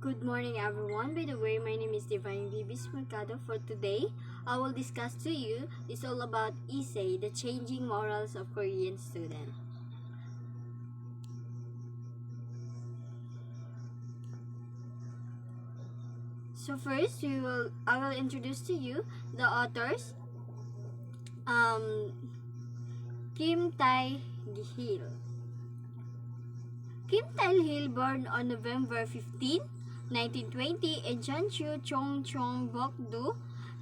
Good morning everyone. By the way, my name is Divine BEBIS MERCADO. For today, I will discuss to you is all about essay, the changing morals of Korean student. So first, I will introduce to you the authors. Um, Kim Tae-hil. Kim Tae-hil, born on November 15, 1920 in Jeonju, Chongcheongbuk-do,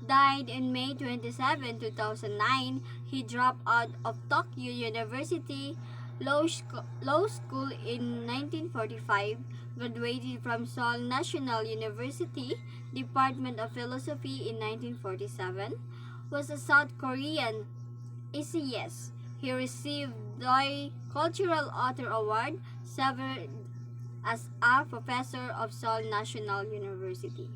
died in May 27, 2009. He dropped out of Tokyo University Law School in 1945, graduated from Seoul National University Department of Philosophy in 1947, was a South Korean ACS. He received the Cultural Author Award, served as a professor of Seoul National University,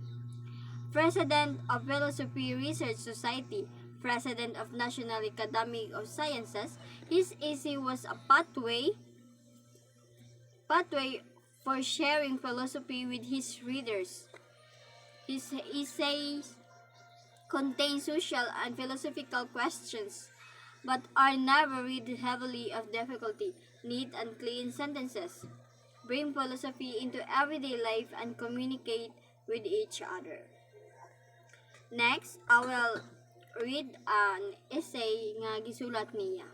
President of Philosophy Research Society, President of National Academy of Sciences. His essay was a pathway for sharing philosophy with his readers. His essays contain social and philosophical questions, but are never read heavily of difficulty, neat and clean sentences, bring philosophy into everyday life and communicate with each other. Next, I will read an essay nga gisulat niya.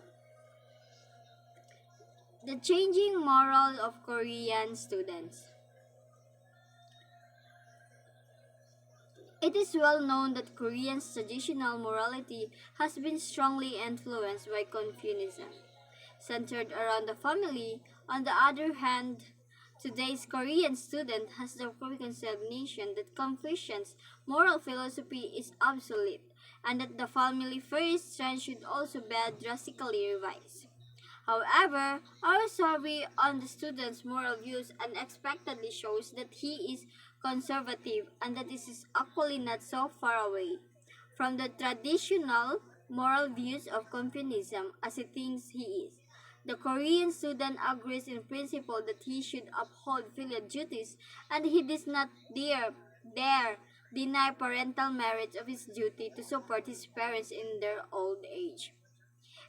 The Changing Moral of Korean Students. It is well known that Koreans' traditional morality has been strongly influenced by Confucianism, centered around the family. On the other hand, today's Korean student has the preconceived notion that Confucian's moral philosophy is obsolete, and that the family first trend should also be drastically revised. However, our survey on the student's moral views unexpectedly shows that he is conservative and that this is actually not so far away from the traditional moral views of Confucianism as he thinks he is. The Korean student agrees in principle that he should uphold filial duties, and he does not dare deny parental merits of his duty to support his parents in their old age.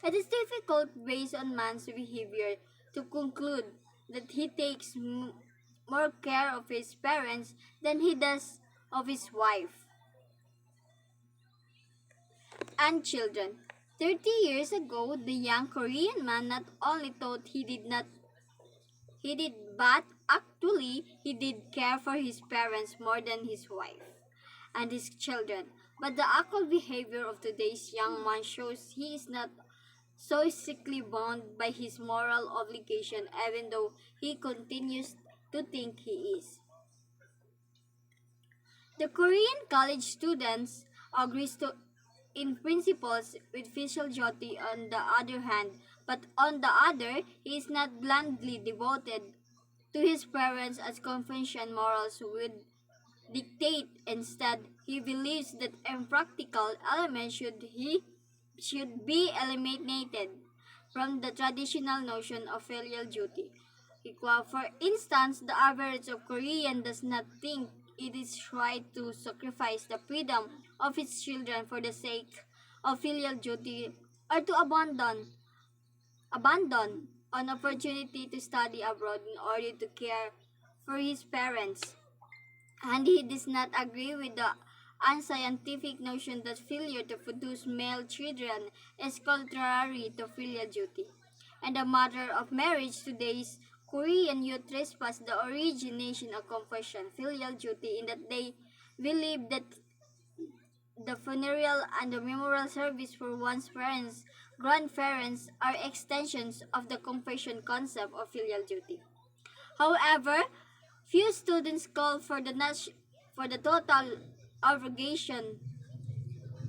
It is difficult, based on man's behavior, to conclude that he takes more care of his parents than he does of his wife and children. 30 years ago, the young Korean man not only thought he did, but actually he did care for his parents more than his wife and his children. But the actual behavior of today's young man shows he is not so strictly bound by his moral obligation, even though he continues to think he is. The Korean college students agrees in principles with filial duty on the other hand, but on the other, he is not blindly devoted to his parents as Confucian morals would dictate. Instead, he believes that impractical elements should be eliminated from the traditional notion of filial duty. For instance, the average of Korean does not think it is right to sacrifice the freedom of its children for the sake of filial duty, or to abandon an opportunity to study abroad in order to care for his parents. And he does not agree with the unscientific notion that failure to produce male children is contrary to filial duty. In the matter of marriage, today's Korean youth trespass the origination of Confucian filial duty in that they believe that the funeral and the memorial service for one's grandparents are extensions of the Confucian concept of filial duty. However, few students call for the total abrogation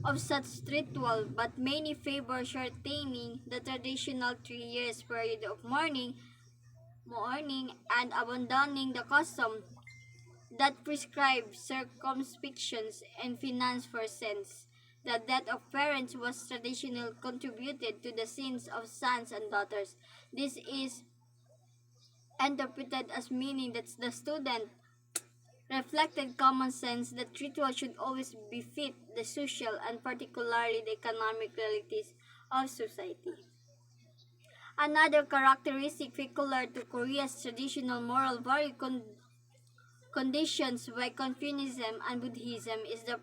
of such ritual, but many favor shortening the traditional 3 years period of mourning and abandoning the custom that prescribes circumspections and finance for sins. The death of parents was traditionally contributed to the sins of sons and daughters. This is interpreted as meaning that the student reflected common sense that ritual should always befit the social and particularly the economic realities of society. Another characteristic peculiar to Korea's traditional moral value conditions by Confucianism and Buddhism is the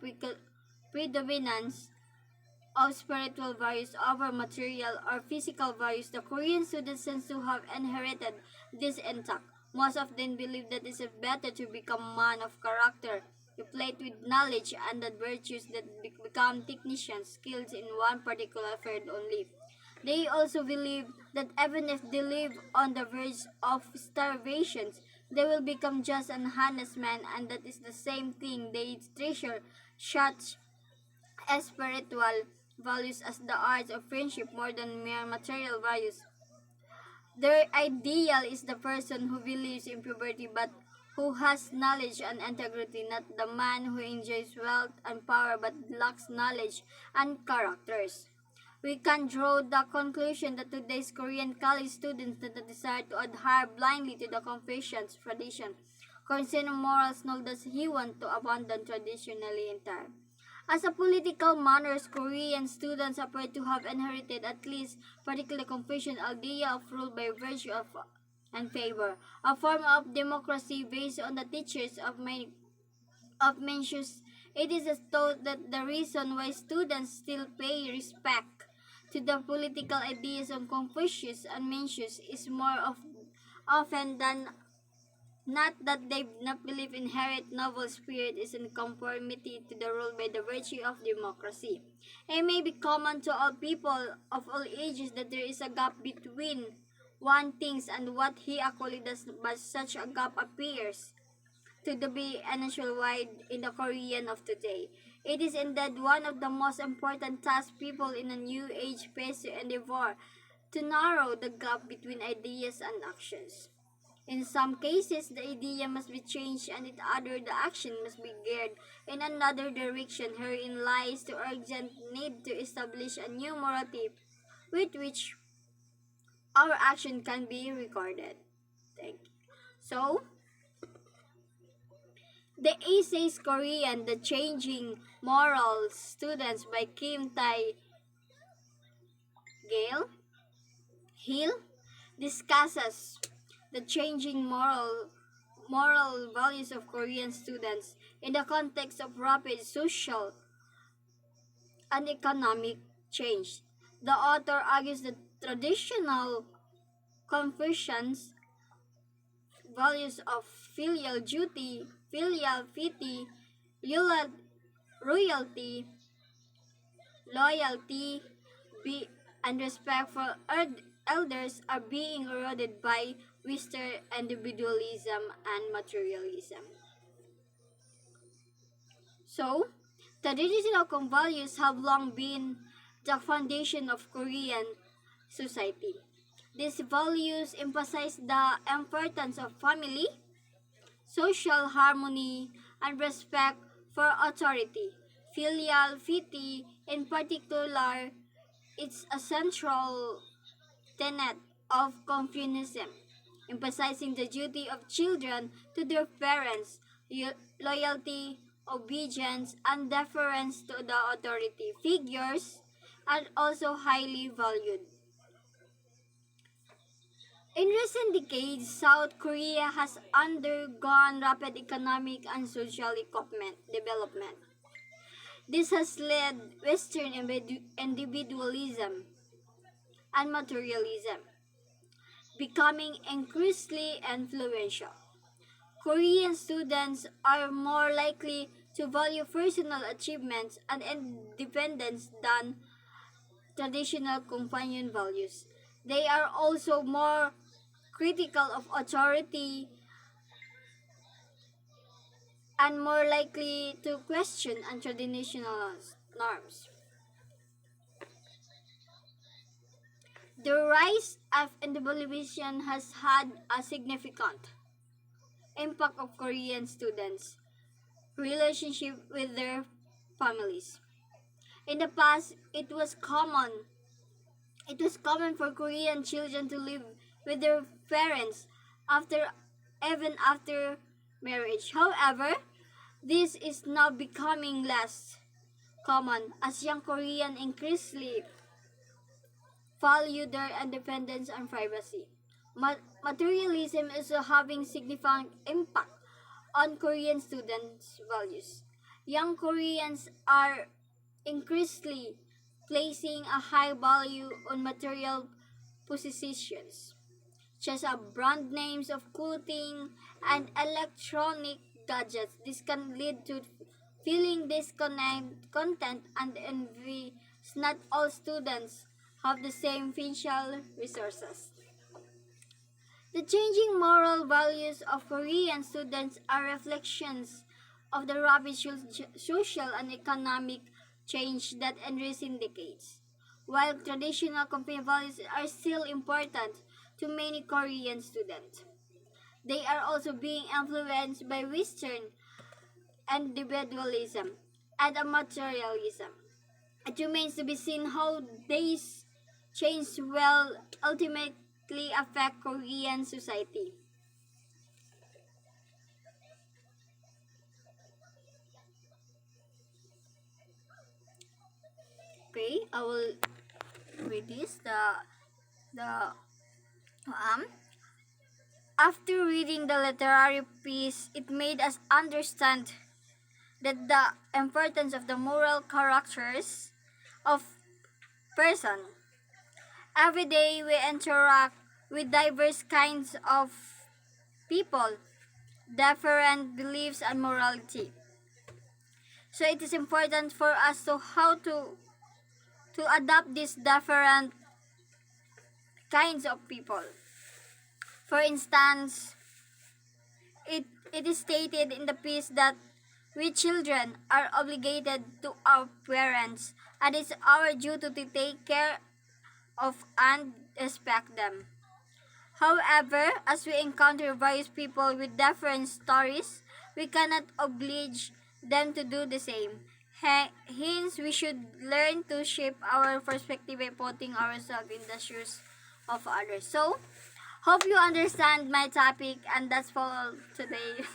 predominance of spiritual values over material or physical values. The Korean students seem to have inherited this intact. Most of them believe that it is better to become a man of character, replete with knowledge and the virtues that become technicians, skilled in one particular field only. They also believe that even if they live on the verge of starvation, they will become just and honest men, and that is the same thing. They treasure such spiritual values as the arts of friendship more than mere material values. Their ideal is the person who believes in purity but who has knowledge and integrity, not the man who enjoys wealth and power but lacks knowledge and characters. We can draw the conclusion that today's Korean college students that desire to adhere blindly to the Confucian tradition concerning morals nor does he want to abandon traditionally entirely. As a political manners, Korean students appear to have inherited at least particularly Confucian idea of rule by virtue of and favor, a form of democracy based on the teachers of Mencius. It is thought that the reason why students still pay respect to the political ideas of Confucius and Mencius is more often than not that they do not believe inherent noble spirit is in conformity to the rule by the virtue of democracy. It may be common to all people of all ages that there is a gap between one thinks and what he actually does, but such a gap appears to be nationwide in the Korean of today. It is indeed one of the most important tasks people in a new age face to endeavor to narrow the gap between ideas and actions. In some cases, the idea must be changed and in other, the action must be geared in another direction. Herein lies the urgent need to establish a new morative with which our action can be recorded. Thank you. So, the essays Korean, The Changing Morals Students by Kim Tae Gale Hill discusses the changing moral values of Korean students in the context of rapid social and economic change. The author argues that traditional Confucians values of filial duty, filial piety, royalty, loyalty, and respect for elders are being eroded by Western individualism and materialism. So, traditional values have long been the foundation of Korean society. These values emphasize the importance of family, social harmony, and respect for authority. Filial piety, in particular, is a central tenet of Confucianism, emphasizing the duty of children to their parents, loyalty, obedience, and deference to the authority figures are also highly valued. In recent decades, South Korea has undergone rapid economic and social development. This has led Western individualism and materialism becoming increasingly influential. Korean students are more likely to value personal achievements and independence than traditional companion values. They are also more critical of authority and more likely to question traditional norms. The rise of individualism has had a significant impact of Korean students' relationship with their families. In the past, it was common for Korean children to live with their parents after even after marriage. However, this is now becoming less common as young Koreans increasingly value their independence and privacy. Materialism is having significant impact on Korean students' values. Young Koreans are increasingly placing a high value on material possessions, such as brand names of clothing and electronic gadgets. This can lead to feeling disconnect content and envy. Not all students have the same financial resources. The changing moral values of Korean students are reflections of the rapid social and economic change that in recent decades. While traditional company values are still important to many Korean students, they are also being influenced by Western individualism and materialism. It remains to be seen how these changes will ultimately affect Korean society. Okay, I will read this. The um After reading the literary piece, it made us understand that the importance of the moral characters of person. Every day we interact with diverse kinds of people, different beliefs and morality. So it is important for us to how to adapt these different kinds of people. For instance, it is stated in the piece that we children are obligated to our parents and it's our duty to take care of and respect them. However, as we encounter various people with different stories, we cannot oblige them to do the same. Hence, we should learn to shape our perspective by putting ourselves in the shoes of others. So, hope you understand my topic and that's for all today.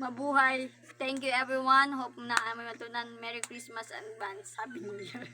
Mabuhay. Thank you everyone. Hope na may matunan. Merry Christmas and advance. Happy New Year.